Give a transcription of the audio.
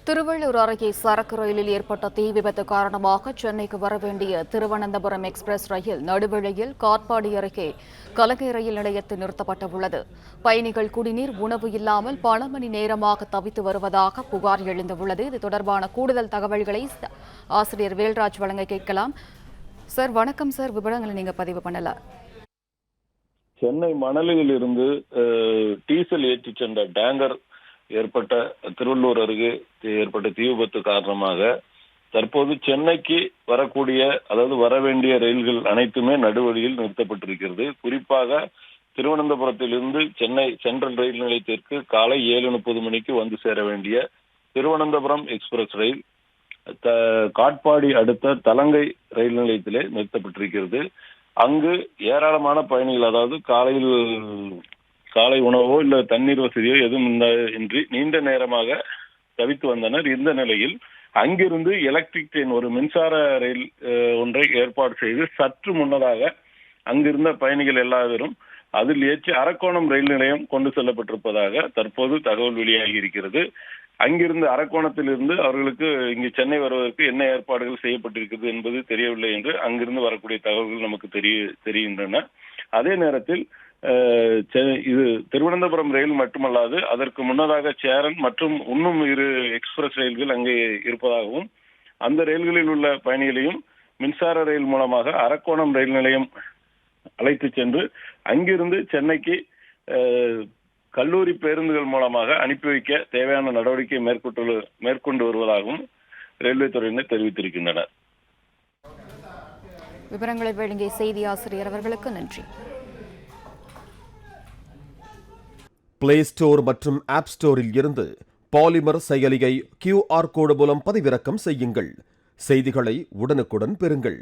திருவள்ளூர் அருகே சரக்கு ரயிலில் ஏற்பட்ட தீ விபத்து காரணமாக சென்னைக்கு வரவேண்டிய திருவனந்தபுரம் எக்ஸ்பிரஸ் ரயில் நடுவழியில் காட்பாடி அருகே கலங்கை ரயில் நிலையத்தில் நிறுத்தப்பட்டுள்ளது. பயணிகள் குடிநீர், உணவு இல்லாமல் பல மணி நேரமாக தவித்து வருவதாக புகார் எழுந்துள்ளது. இது தொடர்பான கூடுதல் தகவல்களை ஆசிரியர் வேல்ராஜ் வழங்க கேட்கலாம். சார் வணக்கம் சார், விவரங்களை நீங்க பதிவு பண்ணல. சென்னை மணலியில் இருந்து டீசல் ஏற்றி சென்ற டேங்கர் ஏற்பட்ட திருவள்ளூர் அருகே ஏற்பட்ட தீ விபத்து காரணமாக தற்போது சென்னைக்கு வரக்கூடிய அதாவது வரவேண்டிய ரயில்கள் அனைத்துமே நடுவழியில் நிறுத்தப்பட்டிருக்கிறது. குறிப்பாக திருவனந்தபுரத்திலிருந்து சென்னை சென்ட்ரல் ரயில் நிலையத்திற்கு காலை 7:30 மணிக்கு வந்து சேர வேண்டிய திருவனந்தபுரம் எக்ஸ்பிரஸ் ரயில் காட்பாடி அடுத்த தலங்கை ரயில் நிலையத்திலே நிறுத்தப்பட்டிருக்கிறது. அங்கு ஏராளமான பயணிகள், அதாவது காலை உணவோ இல்ல தண்ணீர் வசதியோ எதுவும் இன்றி நீண்ட நேரமாக தவித்து வந்தனர். இந்த நிலையில் அங்கிருந்து எலக்ட்ரிக் ட்ரெயின், ஒரு மின்சார ரயில் ஒன்றை ஏற்பாடு செய்து சற்று முன்னதாக அங்கிருந்த பயணிகள் எல்லாரும் அதில் ஏற்றி அரக்கோணம் ரயில் நிலையம் கொண்டு செல்லப்பட்டிருப்பதாக தற்போது தகவல் வெளியாகி இருக்கிறது. அங்கிருந்து அரக்கோணத்திலிருந்து அவர்களுக்கு இங்கு சென்னை வருவதற்கு என்ன ஏற்பாடுகள் செய்யப்பட்டிருக்கிறது என்பது தெரியவில்லை என்று அங்கிருந்து வரக்கூடிய தகவல்கள் நமக்கு தெரிகின்றன. அதே நேரத்தில் இது திருவனந்தபுரம் ரயில் மட்டுமல்லாது அதற்கு முன்னதாக சேரன் மற்றும் இன்னும் 2 எக்ஸ்பிரஸ் ரயில்கள் அங்கே இருப்பதாகவும் அந்த ரயில்களில் உள்ள பயணிகளையும் மின்சார ரயில் மூலமாக அரக்கோணம் ரயில் நிலையம் அழைத்து சென்று அங்கிருந்து சென்னைக்கு கல்லூரி பேருந்துகள் மூலமாக அனுப்பி வைக்க தேவையான நடவடிக்கை மேற்கொண்டு வருவதாகவும் ரயில்வே துறையினர் தெரிவித்திருக்கின்றனர். விவரங்களை வழங்கிய செய்தி ஆசிரியர் அவர்களுக்கு நன்றி. பிளே ஸ்டோர் மற்றும் ஆப் ஸ்டோரில் இருந்து பாலிமர் செயலியை QR கோடு மூலம் பதிவிறக்கம் செய்யுங்கள். செய்திகளை உடனுக்குடன் பெறுங்கள்.